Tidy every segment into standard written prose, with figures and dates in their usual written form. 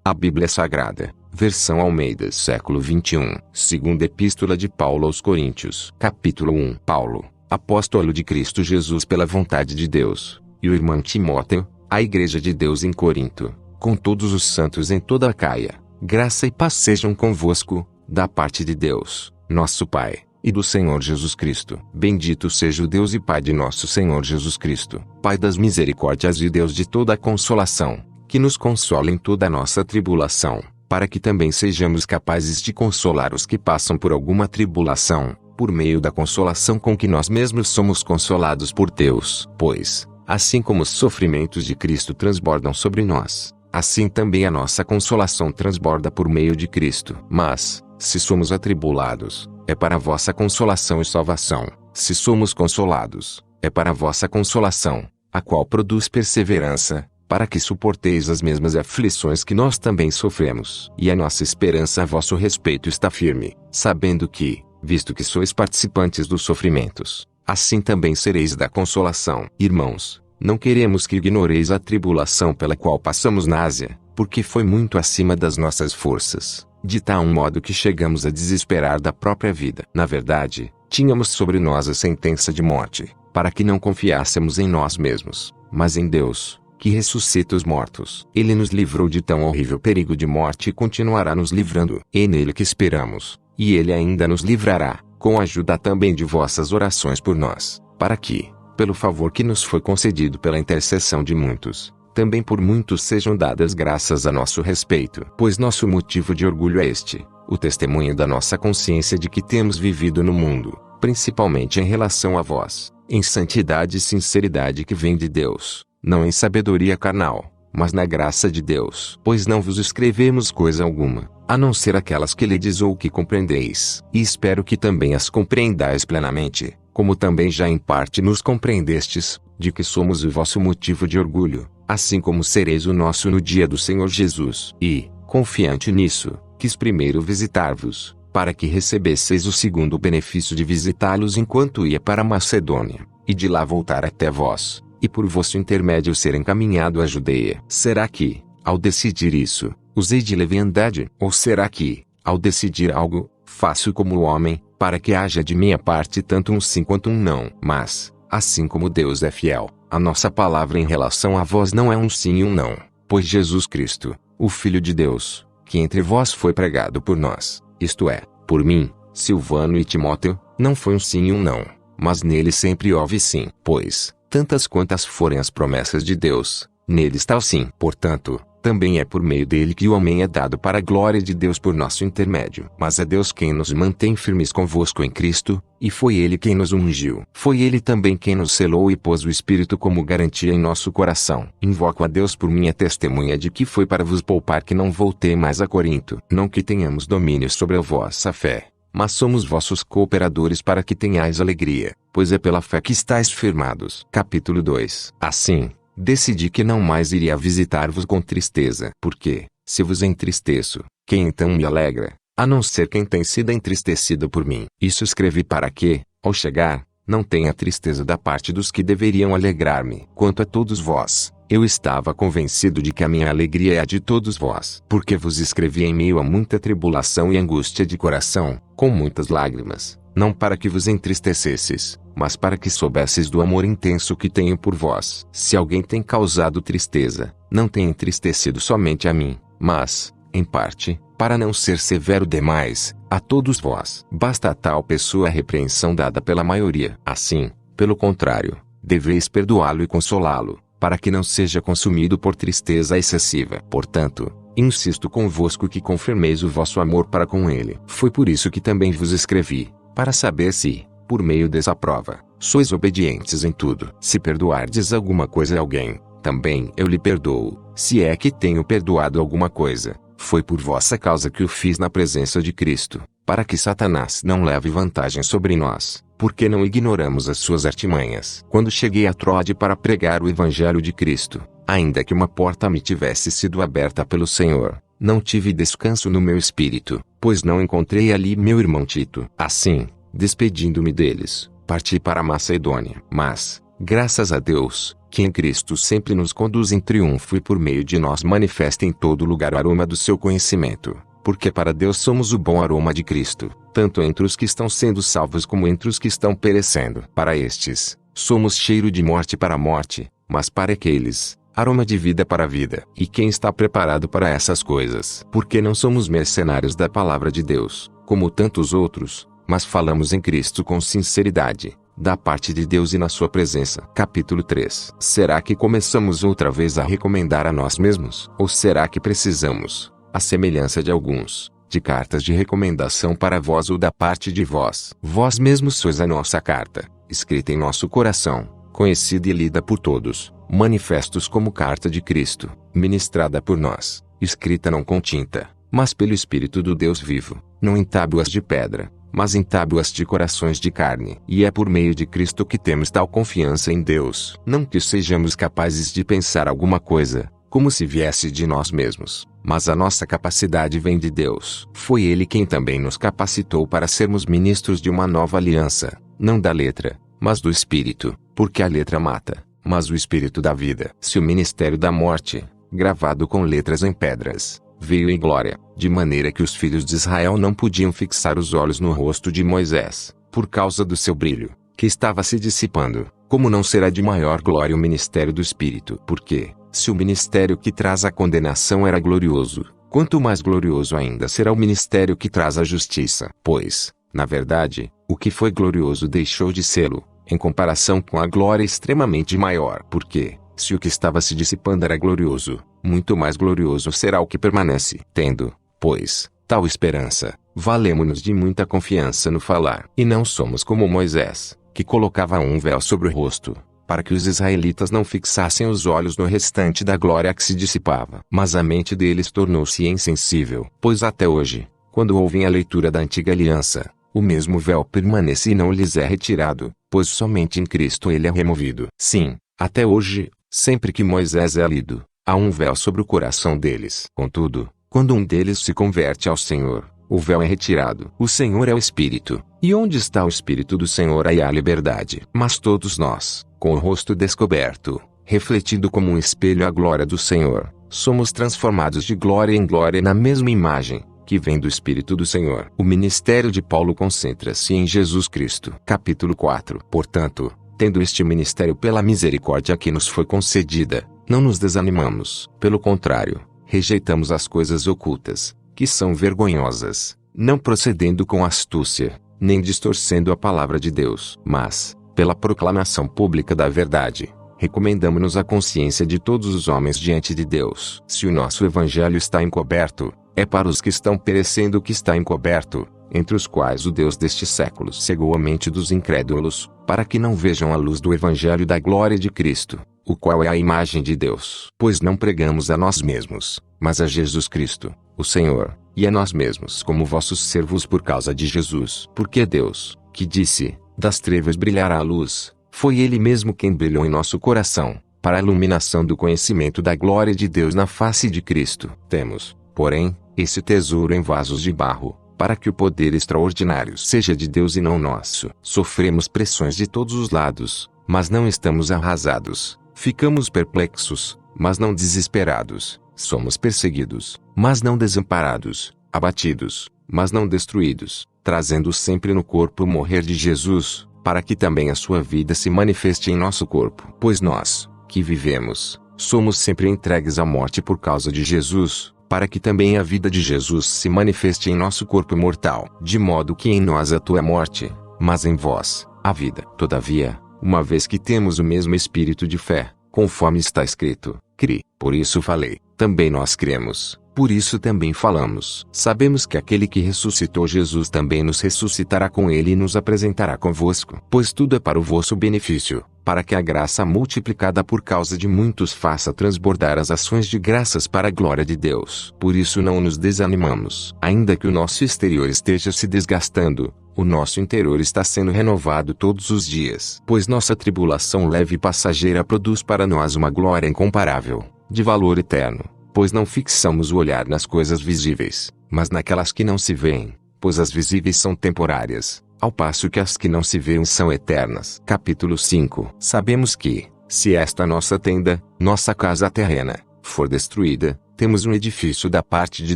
A Bíblia Sagrada, versão Almeida século XXI, segunda Epístola de Paulo aos Coríntios. Capítulo 1. Paulo, apóstolo de Cristo Jesus pela vontade de Deus, e o irmão Timóteo, a Igreja de Deus em Corinto, com todos os santos em toda a Acaia, graça e paz sejam convosco, da parte de Deus, nosso Pai, e do Senhor Jesus Cristo. Bendito seja o Deus e Pai de nosso Senhor Jesus Cristo, Pai das misericórdias e Deus de toda a consolação, que nos consola em toda a nossa tribulação, para que também sejamos capazes de consolar os que passam por alguma tribulação, por meio da consolação com que nós mesmos somos consolados por Deus. Pois, assim como os sofrimentos de Cristo transbordam sobre nós, assim também a nossa consolação transborda por meio de Cristo. Mas, se somos atribulados, é para a vossa consolação e salvação. Se somos consolados, é para a vossa consolação, a qual produz perseverança, para que suporteis as mesmas aflições que nós também sofremos. E a nossa esperança a vosso respeito está firme, sabendo que, visto que sois participantes dos sofrimentos, assim também sereis da consolação. Irmãos, não queremos que ignoreis a tribulação pela qual passamos na Ásia, porque foi muito acima das nossas forças, de tal modo que chegamos a desesperar da própria vida. Na verdade, tínhamos sobre nós a sentença de morte, para que não confiássemos em nós mesmos, mas em Deus, que ressuscita os mortos. Ele nos livrou de tão horrível perigo de morte e continuará nos livrando. É nele que esperamos, e ele ainda nos livrará, com a ajuda também de vossas orações por nós, para que, pelo favor que nos foi concedido pela intercessão de muitos, também por muitos sejam dadas graças a nosso respeito. Pois nosso motivo de orgulho é este, o testemunho da nossa consciência de que temos vivido no mundo, principalmente em relação a vós, em santidade e sinceridade que vem de Deus, não em sabedoria carnal, mas na graça de Deus. Pois não vos escrevemos coisa alguma, a não ser aquelas que ledes ou que compreendeis. E espero que também as compreendais plenamente, como também já em parte nos compreendestes, de que somos o vosso motivo de orgulho, assim como sereis o nosso no dia do Senhor Jesus. E, confiante nisso, quis primeiro visitar-vos, para que recebesseis o segundo benefício de visitá-los enquanto ia para Macedônia, e de lá voltar até vós, e por vosso intermédio ser encaminhado à Judeia. Será que, ao decidir isso, usei de leviandade? Ou será que, ao decidir algo, faço como o homem, para que haja de minha parte tanto um sim quanto um não? Mas, assim como Deus é fiel, a nossa palavra em relação a vós não é um sim e um não, pois Jesus Cristo, o Filho de Deus, que entre vós foi pregado por nós, isto é, por mim, Silvano e Timóteo, não foi um sim e um não, mas nele sempre houve sim. Pois, tantas quantas forem as promessas de Deus, nele está o sim. Portanto, também é por meio dele que o homem é dado para a glória de Deus por nosso intermédio. Mas é Deus quem nos mantém firmes convosco em Cristo, e foi ele quem nos ungiu. Foi ele também quem nos selou e pôs o Espírito como garantia em nosso coração. Invoco a Deus por minha testemunha de que foi para vos poupar que não voltei mais a Corinto. Não que tenhamos domínio sobre a vossa fé, mas somos vossos cooperadores para que tenhais alegria, pois é pela fé que estáis firmados. Capítulo 2. Assim, decidi que não mais iria visitar-vos com tristeza. Porque, se vos entristeço, quem então me alegra, a não ser quem tem sido entristecido por mim? Isso escrevi para que, ao chegar, não tenha tristeza da parte dos que deveriam alegrar-me. Quanto a todos vós, eu estava convencido de que a minha alegria é a de todos vós. Porque vos escrevi em meio a muita tribulação e angústia de coração, com muitas lágrimas, não para que vos entristecesses, mas para que soubesseis do amor intenso que tenho por vós. Se alguém tem causado tristeza, não tem entristecido somente a mim, mas, em parte, para não ser severo demais, a todos vós. Basta a tal pessoa a repreensão dada pela maioria. Assim, pelo contrário, deveis perdoá-lo e consolá-lo, para que não seja consumido por tristeza excessiva. Portanto, insisto convosco que confirmeis o vosso amor para com ele. Foi por isso que também vos escrevi, para saber se, por meio dessa prova, sois obedientes em tudo. Se perdoardes alguma coisa a alguém, também eu lhe perdoo. Se é que tenho perdoado alguma coisa, foi por vossa causa que o fiz na presença de Cristo, para que Satanás não leve vantagem sobre nós, porque não ignoramos as suas artimanhas. Quando cheguei a Troade para pregar o Evangelho de Cristo, ainda que uma porta me tivesse sido aberta pelo Senhor, não tive descanso no meu espírito, pois não encontrei ali meu irmão Tito. Assim, despedindo-me deles, parti para a Macedônia. Mas, graças a Deus, que em Cristo sempre nos conduz em triunfo e por meio de nós manifesta em todo lugar o aroma do seu conhecimento. Porque para Deus somos o bom aroma de Cristo, tanto entre os que estão sendo salvos como entre os que estão perecendo. Para estes, somos cheiro de morte para a morte, mas para aqueles, aroma de vida para a vida. E quem está preparado para essas coisas? Porque não somos mercenários da palavra de Deus, como tantos outros, mas falamos em Cristo com sinceridade, da parte de Deus e na sua presença. Capítulo 3. Será que começamos outra vez a recomendar a nós mesmos? Ou será que precisamos, à semelhança de alguns, de cartas de recomendação para vós ou da parte de vós? Vós mesmos sois a nossa carta, escrita em nosso coração, conhecida e lida por todos, manifestos como carta de Cristo, ministrada por nós, escrita não com tinta, mas pelo Espírito do Deus vivo, não em tábuas de pedra, mas em tábuas de corações de carne. E é por meio de Cristo que temos tal confiança em Deus. Não que sejamos capazes de pensar alguma coisa, como se viesse de nós mesmos, mas a nossa capacidade vem de Deus. Foi Ele quem também nos capacitou para sermos ministros de uma nova aliança, não da letra, mas do Espírito, porque a letra mata, mas o Espírito dá vida. Se o ministério da morte, gravado com letras em pedras, veio em glória, de maneira que os filhos de Israel não podiam fixar os olhos no rosto de Moisés, por causa do seu brilho, que estava se dissipando, como não será de maior glória o ministério do Espírito? Porque, se o ministério que traz a condenação era glorioso, quanto mais glorioso ainda será o ministério que traz a justiça. Pois, na verdade, o que foi glorioso deixou de sê-lo, em comparação com a glória extremamente maior. Porque, se o que estava se dissipando era glorioso, muito mais glorioso será o que permanece. Tendo, pois, tal esperança, valemo-nos de muita confiança no falar. E não somos como Moisés, que colocava um véu sobre o rosto, para que os israelitas não fixassem os olhos no restante da glória que se dissipava. Mas a mente deles tornou-se insensível. Pois até hoje, quando ouvem a leitura da antiga aliança, o mesmo véu permanece e não lhes é retirado, pois somente em Cristo ele é removido. Sim, até hoje, sempre que Moisés é lido, há um véu sobre o coração deles. Contudo, quando um deles se converte ao Senhor, o véu é retirado. O Senhor é o Espírito, e onde está o Espírito do Senhor aí há liberdade. Mas todos nós, com o rosto descoberto, refletindo como um espelho a glória do Senhor, somos transformados de glória em glória na mesma imagem, que vem do Espírito do Senhor. O ministério de Paulo concentra-se em Jesus Cristo. Capítulo 4. Portanto, tendo este ministério pela misericórdia que nos foi concedida, não nos desanimamos. Pelo contrário, rejeitamos as coisas ocultas, que são vergonhosas, não procedendo com astúcia, nem distorcendo a palavra de Deus, mas, pela proclamação pública da verdade, recomendamo-nos à consciência de todos os homens diante de Deus. Se o nosso evangelho está encoberto, é para os que estão perecendo que está encoberto, entre os quais o Deus deste século cegou a mente dos incrédulos, para que não vejam a luz do evangelho da glória de Cristo, o qual é a imagem de Deus. Pois não pregamos a nós mesmos, mas a Jesus Cristo, o Senhor, e a nós mesmos como vossos servos por causa de Jesus. Porque Deus, que disse, das trevas brilhará a luz, foi Ele mesmo quem brilhou em nosso coração, para a iluminação do conhecimento da glória de Deus na face de Cristo. Temos, porém, esse tesouro em vasos de barro, para que o poder extraordinário seja de Deus e não nosso. Sofremos pressões de todos os lados, mas não estamos arrasados. Ficamos perplexos, mas não desesperados. Somos perseguidos, mas não desamparados. Abatidos, mas não destruídos. Trazendo sempre no corpo o morrer de Jesus, para que também a sua vida se manifeste em nosso corpo. Pois nós, que vivemos, somos sempre entregues à morte por causa de Jesus, para que também a vida de Jesus se manifeste em nosso corpo mortal. De modo que em nós atua a morte, mas em vós, a vida. Todavia, uma vez que temos o mesmo espírito de fé, conforme está escrito, cri, por isso falei, também nós cremos, por isso também falamos. Sabemos que aquele que ressuscitou Jesus também nos ressuscitará com ele e nos apresentará convosco. Pois tudo é para o vosso benefício, para que a graça multiplicada por causa de muitos faça transbordar as ações de graças para a glória de Deus. Por isso não nos desanimamos. Ainda que o nosso exterior esteja se desgastando, o nosso interior está sendo renovado todos os dias. Pois nossa tribulação leve e passageira produz para nós uma glória incomparável, de valor eterno. Pois não fixamos o olhar nas coisas visíveis, mas naquelas que não se veem, pois as visíveis são temporárias, ao passo que as que não se veem são eternas. Capítulo 5. Sabemos que, Se esta nossa tenda, nossa casa terrena, for destruída, temos um edifício da parte de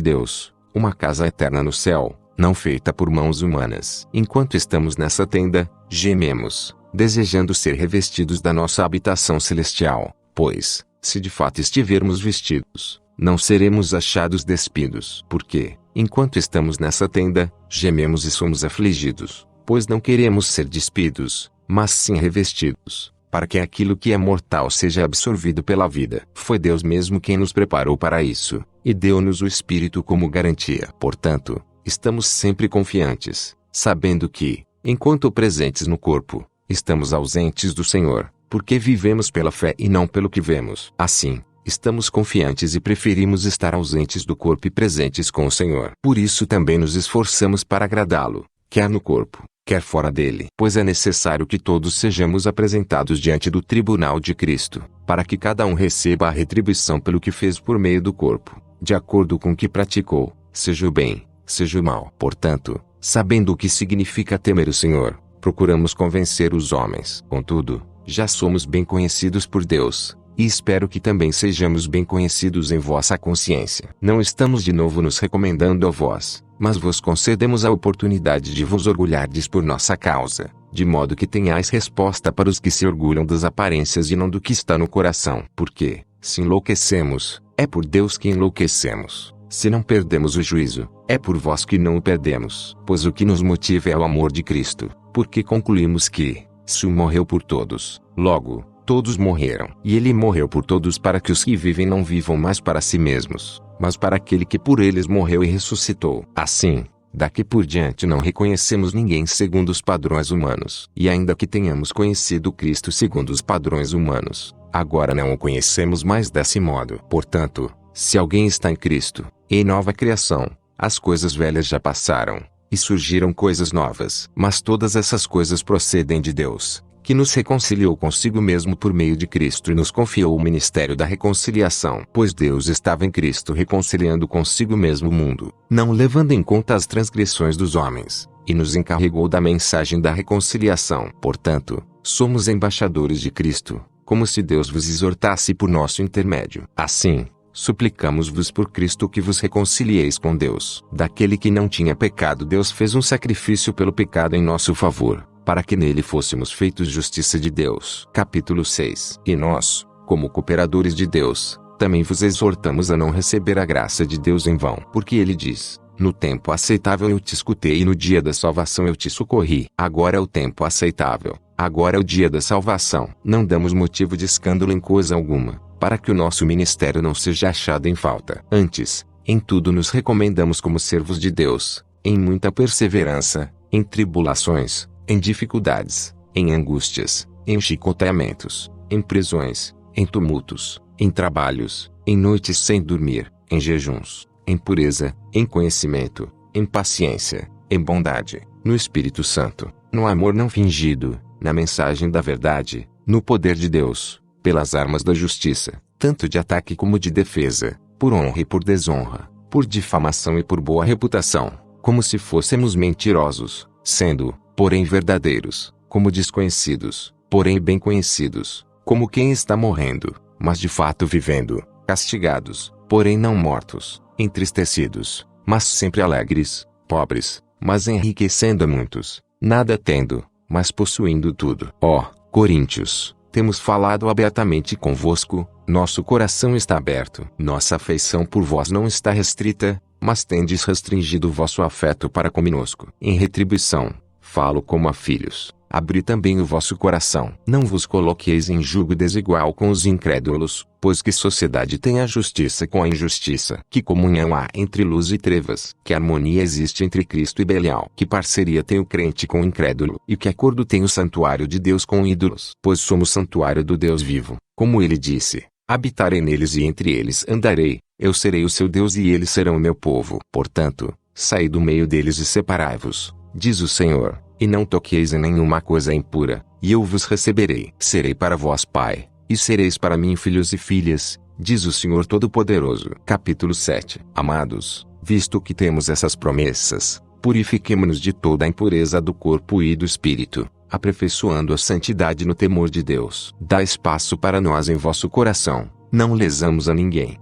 Deus, uma casa eterna no céu, não feita por mãos humanas. Enquanto estamos nessa tenda, gememos, desejando ser revestidos da nossa habitação celestial, pois, se de fato estivermos vestidos, não seremos achados despidos. Porque, enquanto estamos nessa tenda, gememos e somos afligidos, pois não queremos ser despidos, mas sim revestidos, para que aquilo que é mortal seja absorvido pela vida. Foi Deus mesmo quem nos preparou para isso, e deu-nos o Espírito como garantia. Portanto, estamos sempre confiantes, sabendo que, enquanto presentes no corpo, estamos ausentes do Senhor, porque vivemos pela fé e não pelo que vemos. Assim, estamos confiantes e preferimos estar ausentes do corpo e presentes com o Senhor. Por isso também nos esforçamos para agradá-lo, quer no corpo, quer fora dele. Pois é necessário que todos sejamos apresentados diante do tribunal de Cristo, para que cada um receba a retribuição pelo que fez por meio do corpo, de acordo com o que praticou, seja o bem, seja o mal. Portanto, sabendo o que significa temer o Senhor, procuramos convencer os homens. Contudo, já somos bem conhecidos por Deus, e espero que também sejamos bem conhecidos em vossa consciência. Não estamos de novo nos recomendando a vós, mas vos concedemos a oportunidade de vos orgulhardes por nossa causa, de modo que tenhais resposta para os que se orgulham das aparências e não do que está no coração. Porque, se enlouquecemos, é por Deus que enlouquecemos. Se não perdemos o juízo, é por vós que não o perdemos. Pois o que nos motiva é o amor de Cristo, porque concluímos que, se um morreu por todos, logo, todos morreram. E ele morreu por todos para que os que vivem não vivam mais para si mesmos, mas para aquele que por eles morreu e ressuscitou. Assim, daqui por diante não reconhecemos ninguém segundo os padrões humanos. E ainda que tenhamos conhecido Cristo segundo os padrões humanos, agora não o conhecemos mais desse modo. Portanto, se alguém está em Cristo, em nova criação, as coisas velhas já passaram, e surgiram coisas novas. Mas todas essas coisas procedem de Deus, que nos reconciliou consigo mesmo por meio de Cristo e nos confiou o ministério da reconciliação. Pois Deus estava em Cristo reconciliando consigo mesmo o mundo, não levando em conta as transgressões dos homens, e nos encarregou da mensagem da reconciliação. Portanto, somos embaixadores de Cristo, como se Deus vos exortasse por nosso intermédio. Assim, suplicamos-vos por Cristo que vos reconcilieis com Deus. Daquele que não tinha pecado Deus fez um sacrifício pelo pecado em nosso favor, para que nele fôssemos feitos justiça de Deus. Capítulo 6. E nós, como cooperadores de Deus, também vos exortamos a não receber a graça de Deus em vão. Porque ele diz: no tempo aceitável eu te escutei e no dia da salvação eu te socorri. Agora é o tempo aceitável, agora é o dia da salvação. Não damos motivo de escândalo em coisa alguma, para que o nosso ministério não seja achado em falta. Antes, em tudo nos recomendamos como servos de Deus, em muita perseverança, em tribulações, em dificuldades, em angústias, em chicoteamentos, em prisões, em tumultos, em trabalhos, em noites sem dormir, em jejuns, em pureza, em conhecimento, em paciência, em bondade, no Espírito Santo, no amor não fingido, na mensagem da verdade, no poder de Deus, pelas armas da justiça, tanto de ataque como de defesa, por honra e por desonra, por difamação e por boa reputação, como se fôssemos mentirosos, sendo, porém verdadeiros, como desconhecidos, porém bem conhecidos, como quem está morrendo, mas de fato vivendo, castigados, porém não mortos, entristecidos, mas sempre alegres, pobres, mas enriquecendo a muitos, nada tendo, mas possuindo tudo. Ó, Coríntios, temos falado abertamente convosco, nosso coração está aberto. Nossa afeição por vós não está restrita, mas tendes restringido o vosso afeto para conosco. Em retribuição, falo como a filhos, abri também o vosso coração. Não vos coloqueis em julgo desigual com os incrédulos, pois que sociedade tem a justiça com a injustiça? Que comunhão há entre luz e trevas? Que harmonia existe entre Cristo e Belial? Que parceria tem o crente com o incrédulo? E que acordo tem o santuário de Deus com ídolos? Pois somos santuário do Deus vivo, como ele disse: habitarei neles e entre eles andarei, eu serei o seu Deus e eles serão o meu povo. Portanto, saí do meio deles e separai-vos, diz o Senhor, e não toqueis em nenhuma coisa impura, e eu vos receberei. Serei para vós pai, e sereis para mim filhos e filhas, diz o Senhor Todo-Poderoso. Capítulo 7. Amados, visto que temos essas promessas, purifiquemo-nos de toda a impureza do corpo e do espírito, aperfeiçoando a santidade no temor de Deus. Dá espaço para nós em vosso coração. Não lesamos a ninguém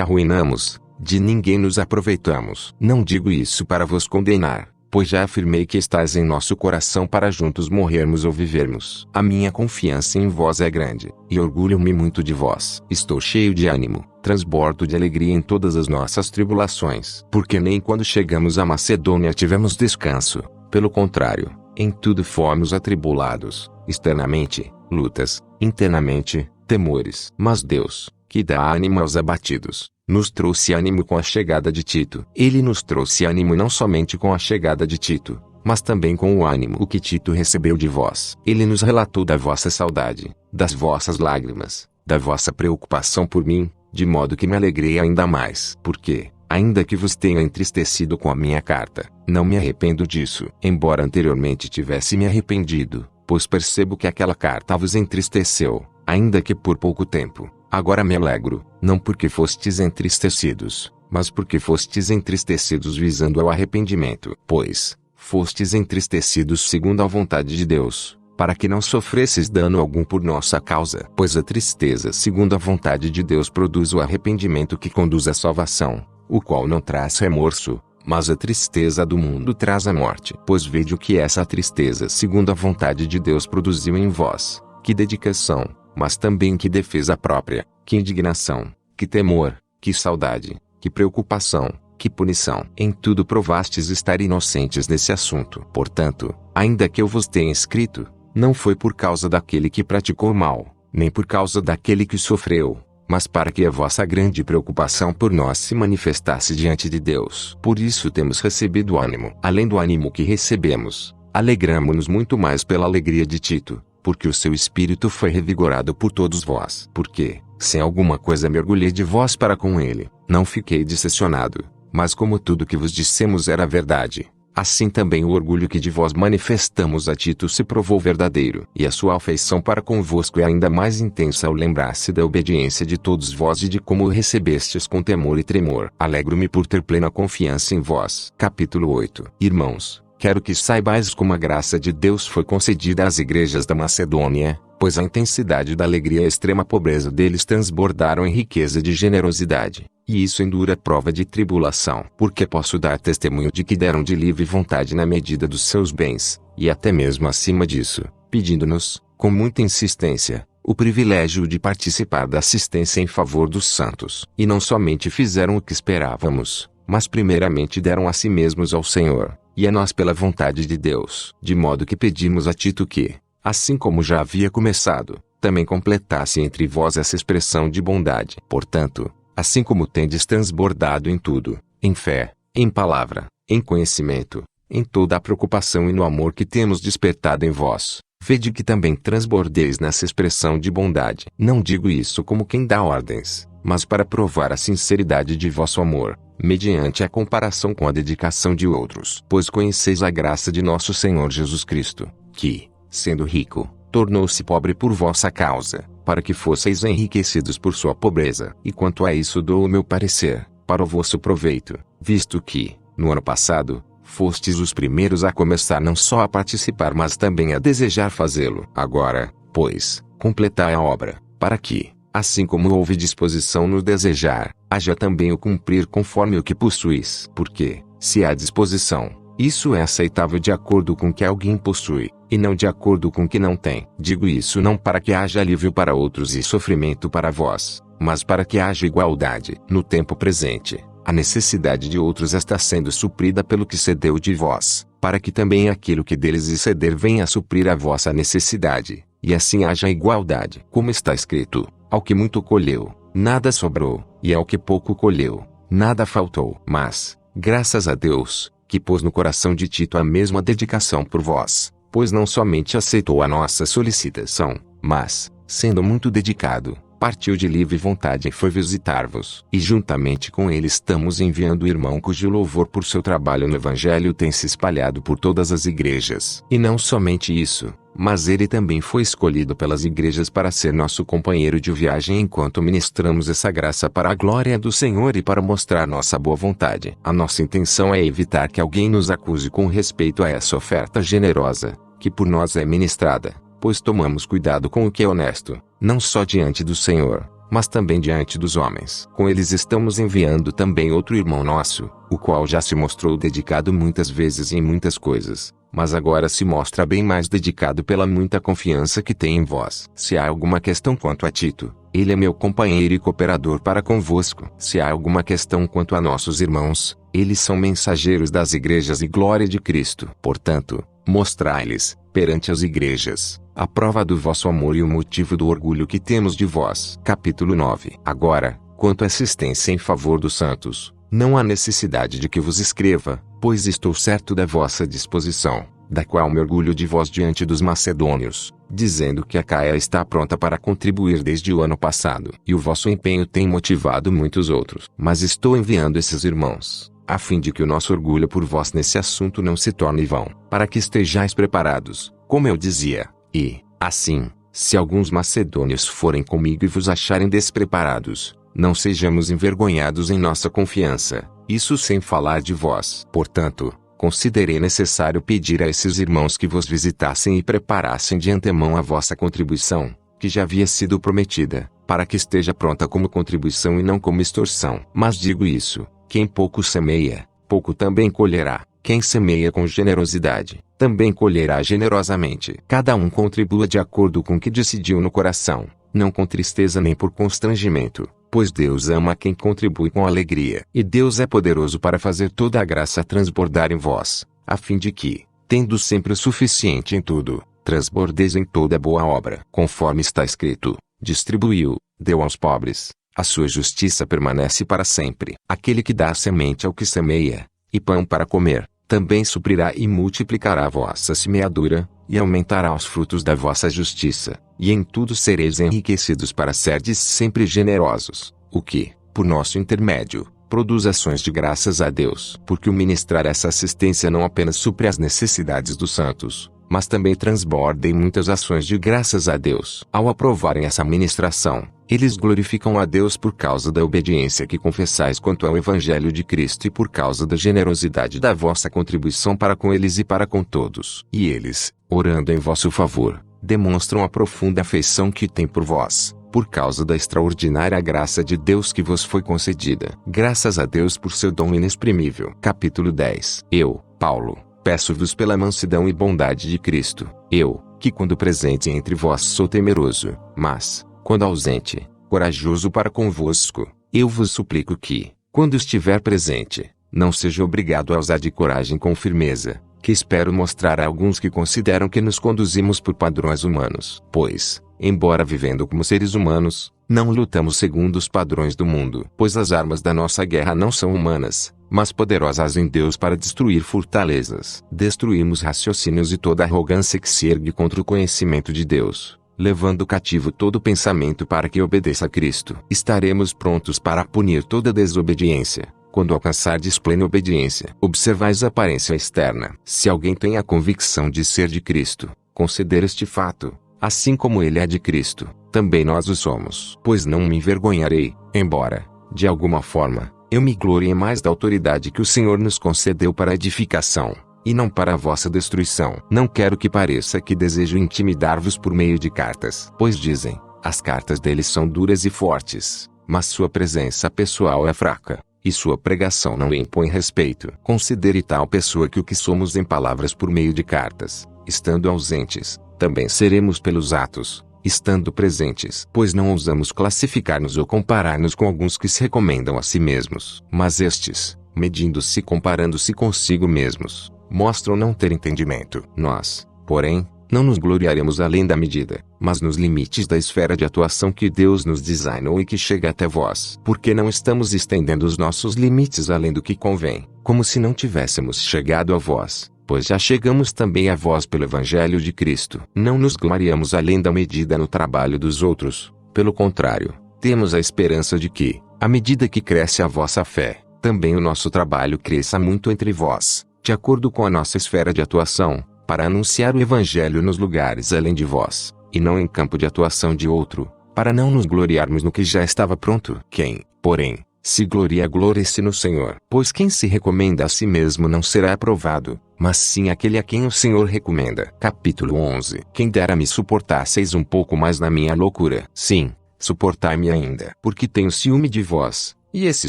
arruinamos, de ninguém nos aproveitamos. Não digo isso para vos condenar, pois já afirmei que estáis em nosso coração para juntos morrermos ou vivermos. A minha confiança em vós é grande, e orgulho-me muito de vós. Estou cheio de ânimo, transbordo de alegria em todas as nossas tribulações. Porque nem quando chegamos à Macedônia tivemos descanso, pelo contrário, em tudo fomos atribulados, externamente, lutas, internamente, temores. Mas Deus, que dá ânimo aos abatidos, nos trouxe ânimo com a chegada de Tito. Ele nos trouxe ânimo não somente com a chegada de Tito, mas também com o ânimo que Tito recebeu de vós. Ele nos relatou da vossa saudade, das vossas lágrimas, da vossa preocupação por mim, de modo que me alegrei ainda mais. Porque, ainda que vos tenha entristecido com a minha carta, não me arrependo disso. Embora anteriormente tivesse me arrependido, pois percebo que aquela carta vos entristeceu, ainda que por pouco tempo. Agora me alegro, não porque fostes entristecidos, mas porque fostes entristecidos visando ao arrependimento. Pois, fostes entristecidos segundo a vontade de Deus, para que não sofresses dano algum por nossa causa. Pois a tristeza segundo a vontade de Deus produz o arrependimento que conduz à salvação, o qual não traz remorso, mas a tristeza do mundo traz a morte. Pois vejo que essa tristeza segundo a vontade de Deus produziu em vós, que dedicação, mas também que defesa própria, que indignação, que temor, que saudade, que preocupação, que punição. Em tudo provastes estar inocentes nesse assunto. Portanto, ainda que eu vos tenha escrito, não foi por causa daquele que praticou mal, nem por causa daquele que sofreu, mas para que a vossa grande preocupação por nós se manifestasse diante de Deus. Por isso temos recebido ânimo. Além do ânimo que recebemos, alegramo-nos muito mais pela alegria de Tito, porque o seu espírito foi revigorado por todos vós. Porque, se em alguma coisa me orgulhei de vós para com ele, não fiquei decepcionado, mas como tudo que vos dissemos era verdade, assim também o orgulho que de vós manifestamos a Tito se provou verdadeiro. E a sua afeição para convosco é ainda mais intensa ao lembrar-se da obediência de todos vós e de como o recebestes com temor e tremor. Alegro-me por ter plena confiança em vós. Capítulo 8. Irmãos, quero que saibais como a graça de Deus foi concedida às igrejas da Macedônia, pois a intensidade da alegria e a extrema pobreza deles transbordaram em riqueza de generosidade, e isso em dura prova de tribulação. Porque posso dar testemunho de que deram de livre vontade na medida dos seus bens, e até mesmo acima disso, pedindo-nos, com muita insistência, o privilégio de participar da assistência em favor dos santos. E não somente fizeram o que esperávamos, mas primeiramente deram a si mesmos ao Senhor, e a nós pela vontade de Deus. De modo que pedimos a Tito que, assim como já havia começado, também completasse entre vós essa expressão de bondade. Portanto, assim como tendes transbordado em tudo, em fé, em palavra, em conhecimento, em toda a preocupação e no amor que temos despertado em vós, vede que também transbordeis nessa expressão de bondade. Não digo isso como quem dá ordens, mas para provar a sinceridade de vosso amor, mediante a comparação com a dedicação de outros. Pois conheceis a graça de nosso Senhor Jesus Cristo, que, sendo rico, tornou-se pobre por vossa causa, para que fosseis enriquecidos por sua pobreza. E quanto a isso dou o meu parecer, para o vosso proveito, visto que, no ano passado, fostes os primeiros a começar não só a participar mas também a desejar fazê-lo. Agora, pois, completai a obra, para que, assim como houve disposição no desejar, haja também o cumprir conforme o que possuís. Porque, se há disposição, isso é aceitável de acordo com o que alguém possui, e não de acordo com o que não tem. Digo isso não para que haja alívio para outros e sofrimento para vós, mas para que haja igualdade. No tempo presente, a necessidade de outros está sendo suprida pelo que cedeu de vós, para que também aquilo que deles exceder venha a suprir a vossa necessidade, e assim haja igualdade. Como está escrito, ao que muito colheu, nada sobrou, e ao que pouco colheu, nada faltou. Mas, graças a Deus, que pôs no coração de Tito a mesma dedicação por vós, pois não somente aceitou a nossa solicitação, mas, sendo muito dedicado, partiu de livre vontade e foi visitar-vos. E juntamente com ele estamos enviando o irmão cujo louvor por seu trabalho no Evangelho tem se espalhado por todas as igrejas. E não somente isso, mas ele também foi escolhido pelas igrejas para ser nosso companheiro de viagem enquanto ministramos essa graça para a glória do Senhor e para mostrar nossa boa vontade. A nossa intenção é evitar que alguém nos acuse com respeito a essa oferta generosa, que por nós é ministrada, pois tomamos cuidado com o que é honesto, não só diante do Senhor, mas também diante dos homens. Com eles estamos enviando também outro irmão nosso, o qual já se mostrou dedicado muitas vezes em muitas coisas, mas agora se mostra bem mais dedicado pela muita confiança que tem em vós. Se há alguma questão quanto a Tito, ele é meu companheiro e cooperador para convosco. Se há alguma questão quanto a nossos irmãos, eles são mensageiros das igrejas e glória de Cristo. Portanto, mostrai-lhes, perante as igrejas, a prova do vosso amor e o motivo do orgulho que temos de vós. Capítulo 9. Agora, quanto à assistência em favor dos santos, não há necessidade de que vos escreva, pois estou certo da vossa disposição, da qual me orgulho de vós diante dos macedônios, dizendo que a Caia está pronta para contribuir desde o ano passado. E o vosso empenho tem motivado muitos outros. Mas estou enviando esses irmãos, a fim de que o nosso orgulho por vós nesse assunto não se torne vão, para que estejais preparados, como eu dizia. E, assim, se alguns macedônios forem comigo e vos acharem despreparados, não sejamos envergonhados em nossa confiança, isso sem falar de vós. Portanto, considerei necessário pedir a esses irmãos que vos visitassem e preparassem de antemão a vossa contribuição, que já havia sido prometida, para que esteja pronta como contribuição e não como extorsão. Mas digo isso: quem pouco semeia, pouco também colherá. Quem semeia com generosidade, também colherá generosamente. Cada um contribua de acordo com o que decidiu no coração, não com tristeza nem por constrangimento, pois Deus ama quem contribui com alegria. E Deus é poderoso para fazer toda a graça transbordar em vós, a fim de que, tendo sempre o suficiente em tudo, transbordeis em toda boa obra. Conforme está escrito: distribuiu, deu aos pobres, a sua justiça permanece para sempre. Aquele que dá semente ao que semeia, e pão para comer, também suprirá e multiplicará a vossa semeadura, e aumentará os frutos da vossa justiça, e em tudo sereis enriquecidos para serdes sempre generosos, o que, por nosso intermédio, produz ações de graças a Deus. Porque o ministrar essa assistência não apenas supre as necessidades dos santos, mas também transborda em muitas ações de graças a Deus. Ao aprovarem essa ministração, eles glorificam a Deus por causa da obediência que confessais quanto ao Evangelho de Cristo e por causa da generosidade da vossa contribuição para com eles e para com todos. E eles, orando em vosso favor, demonstram a profunda afeição que têm por vós, por causa da extraordinária graça de Deus que vos foi concedida. Graças a Deus por seu dom inexprimível. Capítulo 10. Eu, Paulo, peço-vos pela mansidão e bondade de Cristo, eu, que quando presente entre vós sou temeroso, mas, quando ausente, corajoso para convosco, eu vos suplico que, quando estiver presente, não seja obrigado a usar de coragem com firmeza, que espero mostrar a alguns que consideram que nos conduzimos por padrões humanos. Pois, embora vivendo como seres humanos, não lutamos segundo os padrões do mundo. Pois as armas da nossa guerra não são humanas, mas poderosas em Deus para destruir fortalezas. Destruímos raciocínios e toda arrogância que se ergue contra o conhecimento de Deus, levando cativo todo pensamento para que obedeça a Cristo. Estaremos prontos para punir toda desobediência, quando alcançardes plena obediência. Observais a aparência externa. Se alguém tem a convicção de ser de Cristo, considere este fato: assim como ele é de Cristo, também nós o somos. Pois não me envergonharei, embora, de alguma forma, eu me glorie mais da autoridade que o Senhor nos concedeu para a edificação, e não para a vossa destruição. Não quero que pareça que desejo intimidar-vos por meio de cartas. Pois dizem, as cartas deles são duras e fortes, mas sua presença pessoal é fraca, e sua pregação não impõe respeito. Considere tal pessoa que o que somos em palavras por meio de cartas, estando ausentes, também seremos pelos atos, estando presentes. Pois não ousamos classificar-nos ou comparar-nos com alguns que se recomendam a si mesmos. Mas estes, medindo-se e comparando-se consigo mesmos, mostram não ter entendimento. Nós, porém, não nos gloriaremos além da medida, mas nos limites da esfera de atuação que Deus nos designou e que chega até vós. Porque não estamos estendendo os nossos limites além do que convém, como se não tivéssemos chegado a vós, pois já chegamos também a vós pelo Evangelho de Cristo. Não nos gloriamos além da medida no trabalho dos outros, pelo contrário, temos a esperança de que, à medida que cresce a vossa fé, também o nosso trabalho cresça muito entre vós, de acordo com a nossa esfera de atuação, para anunciar o Evangelho nos lugares além de vós, e não em campo de atuação de outro, para não nos gloriarmos no que já estava pronto. Quem, porém, se gloria, glorie-se no Senhor. Pois quem se recomenda a si mesmo não será aprovado, mas sim aquele a quem o Senhor recomenda. Capítulo 11. Quem dera me suportasseis um pouco mais na minha loucura. Sim, suportai-me ainda. Porque tenho ciúme de vós, e esse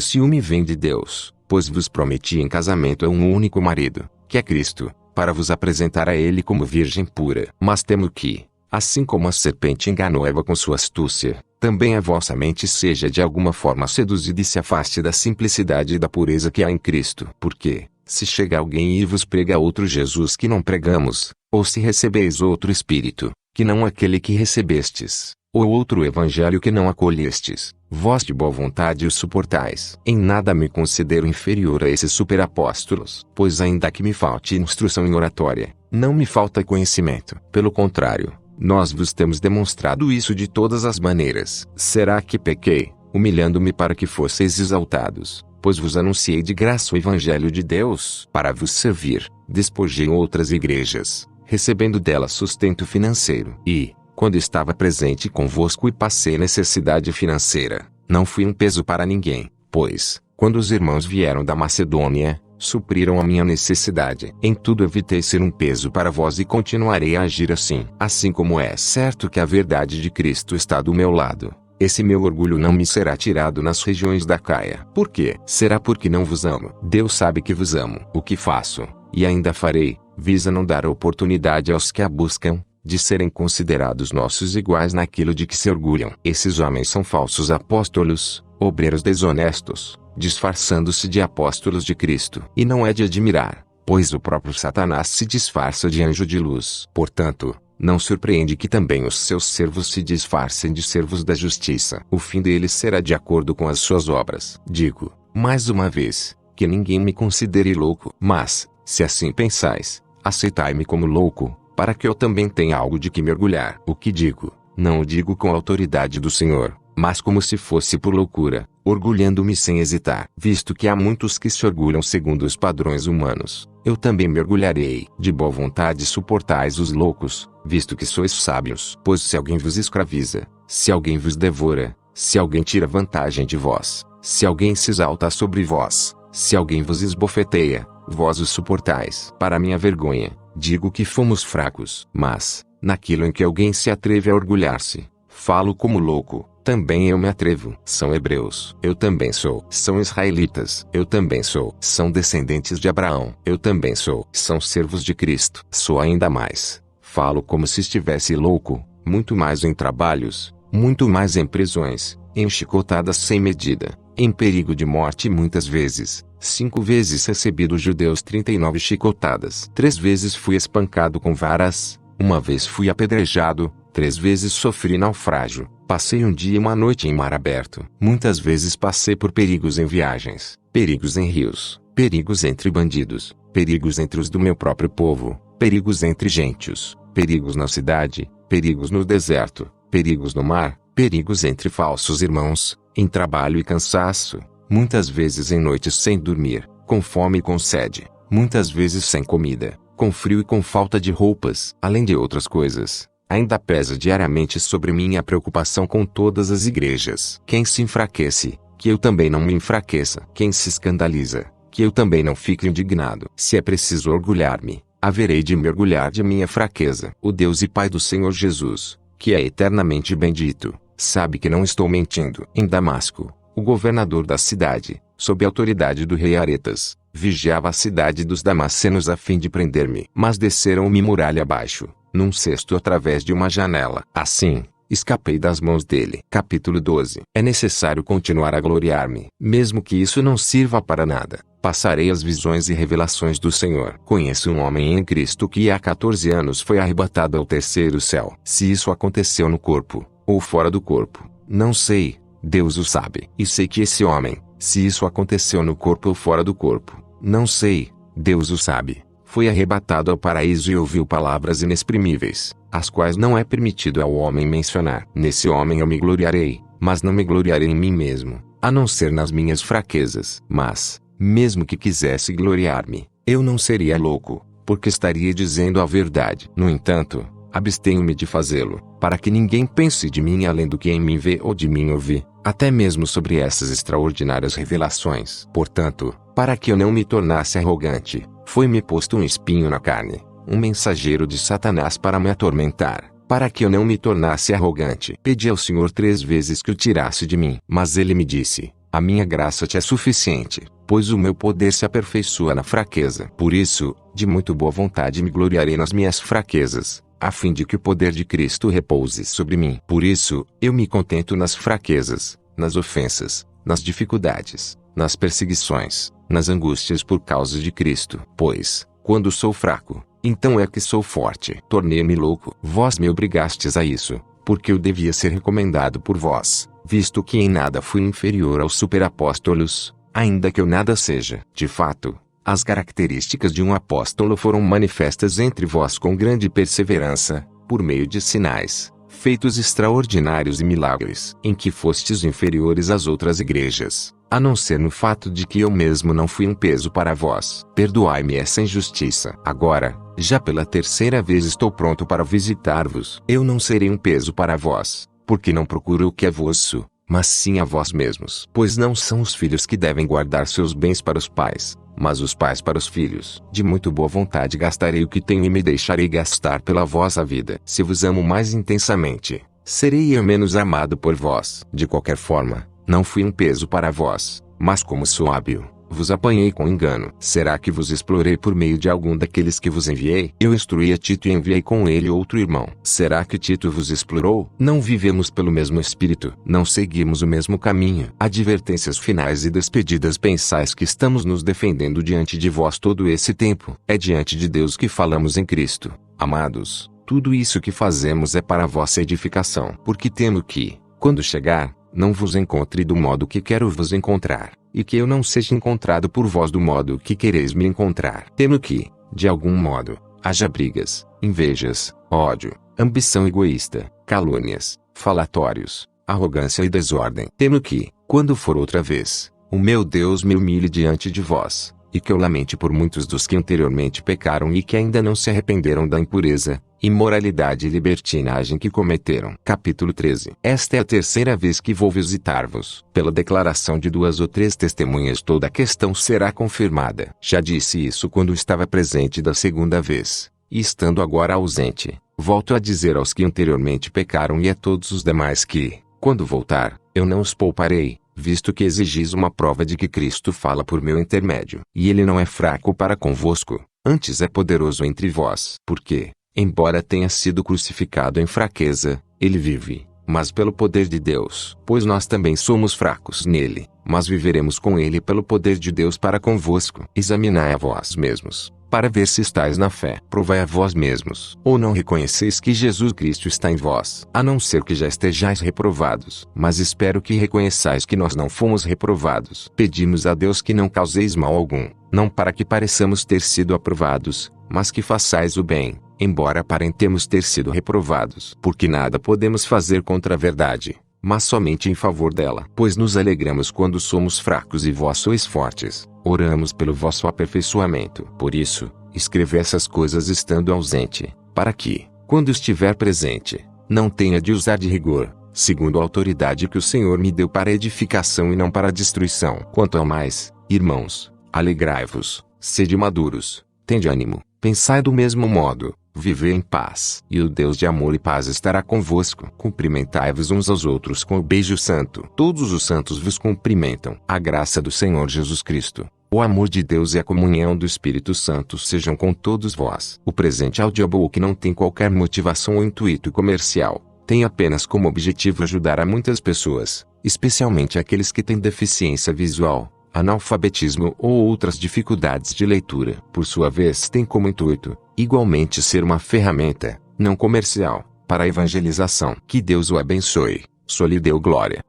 ciúme vem de Deus, pois vos prometi em casamento a um único marido, que é Cristo, para vos apresentar a ele como virgem pura. Mas temo que, assim como a serpente enganou Eva com sua astúcia, também a vossa mente seja de alguma forma seduzida e se afaste da simplicidade e da pureza que há em Cristo. Porque, se chega alguém e vos prega outro Jesus que não pregamos, ou se recebeis outro Espírito, que não aquele que recebestes, ou outro Evangelho que não acolhestes, vós de boa vontade o suportais. Em nada me considero inferior a esses superapóstolos, pois ainda que me falte instrução em oratória, não me falta conhecimento. Pelo contrário, nós vos temos demonstrado isso de todas as maneiras. Será que pequei, humilhando-me para que fosseis exaltados? Pois vos anunciei de graça o Evangelho de Deus. Para vos servir, despojei outras igrejas, recebendo delas sustento financeiro. E, quando estava presente convosco e passei necessidade financeira, não fui um peso para ninguém, pois, quando os irmãos vieram da Macedônia, supriram a minha necessidade. Em tudo evitei ser um peso para vós e continuarei a agir assim. Assim como é certo que a verdade de Cristo está do meu lado, esse meu orgulho não me será tirado nas regiões da Caia. Por quê? Será porque não vos amo? Deus sabe que vos amo. O que faço, e ainda farei, visa não dar oportunidade aos que a buscam, de serem considerados nossos iguais naquilo de que se orgulham. Esses homens são falsos apóstolos, obreiros desonestos, disfarçando-se de apóstolos de Cristo. E não é de admirar, pois o próprio Satanás se disfarça de anjo de luz. Portanto, não surpreende que também os seus servos se disfarcem de servos da justiça. O fim deles será de acordo com as suas obras. Digo, mais uma vez, que ninguém me considere louco. Mas, se assim pensais, aceitai-me como louco, para que eu também tenha algo de que me orgulhar. O que digo, não o digo com a autoridade do Senhor, mas como se fosse por loucura, orgulhando-me sem hesitar. Visto que há muitos que se orgulham segundo os padrões humanos, eu também me orgulharei. De boa vontade suportais os loucos, visto que sois sábios. Pois se alguém vos escraviza, se alguém vos devora, se alguém tira vantagem de vós, se alguém se exalta sobre vós, se alguém vos esbofeteia, vós os suportais. Para minha vergonha, digo que fomos fracos. Mas, naquilo em que alguém se atreve a orgulhar-se, falo como louco. Também eu me atrevo. São hebreus, eu também sou. São israelitas, eu também sou. São descendentes de Abraão, eu também sou. São servos de Cristo, sou ainda mais. Falo como se estivesse louco, muito mais em trabalhos, muito mais em prisões, em chicotadas sem medida, em perigo de morte muitas vezes. 5 vezes recebi dos judeus 39 chicotadas. 3 vezes fui espancado com varas, 1 vez fui apedrejado, 3 vezes sofri naufrágio. Passei um dia e uma noite em mar aberto. Muitas vezes passei por perigos em viagens, perigos em rios, perigos entre bandidos, perigos entre os do meu próprio povo, perigos entre gentios, perigos na cidade, perigos no deserto, perigos no mar, perigos entre falsos irmãos, em trabalho e cansaço, muitas vezes em noites sem dormir, com fome e com sede, muitas vezes sem comida, com frio e com falta de roupas. Além de outras coisas, ainda pesa diariamente sobre mim a preocupação com todas as igrejas. Quem se enfraquece, que eu também não me enfraqueça. Quem se escandaliza, que eu também não fique indignado. Se é preciso orgulhar-me, haverei de me orgulhar de minha fraqueza. O Deus e Pai do Senhor Jesus, que é eternamente bendito, sabe que não estou mentindo. Em Damasco, o governador da cidade, sob a autoridade do rei Aretas, vigiava a cidade dos damascenos a fim de prender-me. Mas desceram-me muralha abaixo, num cesto através de uma janela. Assim, escapei das mãos dele. Capítulo 12. É necessário continuar a gloriar-me, mesmo que isso não sirva para nada. Passarei as visões e revelações do Senhor. Conheço um homem em Cristo que há 14 anos foi arrebatado ao terceiro céu. Se isso aconteceu no corpo, ou fora do corpo, não sei, Deus o sabe. E sei que esse homem, se isso aconteceu no corpo ou fora do corpo, não sei, Deus o sabe, foi arrebatado ao paraíso e ouviu palavras inexprimíveis, as quais não é permitido ao homem mencionar. Nesse homem eu me gloriarei, mas não me gloriarei em mim mesmo, a não ser nas minhas fraquezas. Mas, mesmo que quisesse gloriar-me, eu não seria louco, porque estaria dizendo a verdade. No entanto, abstenho-me de fazê-lo, para que ninguém pense de mim além do que em mim vê ou de mim ouvi, até mesmo sobre essas extraordinárias revelações. Portanto, para que eu não me tornasse arrogante, Foi-me posto um espinho na carne, um mensageiro de Satanás para me atormentar, para que eu não me tornasse arrogante. Pedi ao Senhor 3 vezes que o tirasse de mim. Mas ele me disse: a minha graça te é suficiente, pois o meu poder se aperfeiçoa na fraqueza. Por isso, de muito boa vontade me gloriarei nas minhas fraquezas, a fim de que o poder de Cristo repouse sobre mim. Por isso, eu me contento nas fraquezas, nas ofensas, nas dificuldades, nas perseguições, nas angústias por causa de Cristo. Pois, quando sou fraco, então é que sou forte. Tornei-me louco. Vós me obrigastes a isso, porque eu devia ser recomendado por vós, visto que em nada fui inferior aos superapóstolos, ainda que eu nada seja. De fato, as características de um apóstolo foram manifestas entre vós com grande perseverança, por meio de sinais, feitos extraordinários e milagres, em que fostes inferiores às outras igrejas, a não ser no fato de que eu mesmo não fui um peso para vós. Perdoai-me essa injustiça. Agora, já pela 3ª vez estou pronto para visitar-vos. Eu não serei um peso para vós, porque não procuro o que é vosso, mas sim a vós mesmos. Pois não são os filhos que devem guardar seus bens para os pais, mas os pais para os filhos. De muito boa vontade gastarei o que tenho e me deixarei gastar pela vossa vida. Se vos amo mais intensamente, serei eu menos amado por vós. De qualquer forma, não fui um peso para vós, mas como sou hábil, vos apanhei com engano. Será que vos explorei por meio de algum daqueles que vos enviei? Eu instruí a Tito e enviei com ele outro irmão. Será que Tito vos explorou? Não vivemos pelo mesmo espírito, não seguimos o mesmo caminho. Advertências finais e despedidas. Pensais que estamos nos defendendo diante de vós todo esse tempo? É diante de Deus que falamos em Cristo. Amados, tudo isso que fazemos é para a vossa edificação. Porque temo que, quando chegar, não vos encontre do modo que quero vos encontrar, e que eu não seja encontrado por vós do modo que quereis me encontrar. Temo que, de algum modo, haja brigas, invejas, ódio, ambição egoísta, calúnias, falatórios, arrogância e desordem. Temo que, quando for outra vez, o meu Deus me humilhe diante de vós, e que eu lamente por muitos dos que anteriormente pecaram e que ainda não se arrependeram da impureza, imoralidade e libertinagem que cometeram. Capítulo 13. Esta é a 3ª vez que vou visitar-vos. Pela declaração de 2 ou 3 testemunhas toda a questão será confirmada. Já disse isso quando estava presente da 2ª vez, e estando agora ausente, volto a dizer aos que anteriormente pecaram e a todos os demais que, quando voltar, eu não os pouparei, visto que exigis uma prova de que Cristo fala por meu intermédio. E ele não é fraco para convosco, antes é poderoso entre vós. Porque, embora tenha sido crucificado em fraqueza, ele vive, mas pelo poder de Deus. Pois nós também somos fracos nele, mas viveremos com ele pelo poder de Deus para convosco. Examinai a vós mesmos, para ver se estáis na fé. Provai a vós mesmos. Ou não reconheceis que Jesus Cristo está em vós, a não ser que já estejais reprovados. Mas espero que reconheçais que nós não fomos reprovados. Pedimos a Deus que não causeis mal algum, não para que pareçamos ter sido aprovados, mas que façais o bem, embora aparentemos ter sido reprovados. Porque nada podemos fazer contra a verdade, mas somente em favor dela. Pois nos alegramos quando somos fracos e vós sois fortes. Oramos pelo vosso aperfeiçoamento. Por isso, escrevi essas coisas estando ausente, para que, quando estiver presente, não tenha de usar de rigor, segundo a autoridade que o Senhor me deu para edificação e não para destruição. Quanto ao mais, irmãos, alegrai-vos, sede maduros, tende ânimo, pensai do mesmo modo, vivei em paz. E o Deus de amor e paz estará convosco. Cumprimentai-vos uns aos outros com o beijo santo. Todos os santos vos cumprimentam. A graça do Senhor Jesus Cristo, o amor de Deus e a comunhão do Espírito Santo sejam com todos vós. O presente audiobook não tem qualquer motivação ou intuito comercial. Tem apenas como objetivo ajudar a muitas pessoas, especialmente aqueles que têm deficiência visual, analfabetismo ou outras dificuldades de leitura. Por sua vez, tem como intuito, igualmente, ser uma ferramenta, não comercial, para a evangelização. Que Deus o abençoe. Só lhe deu glória.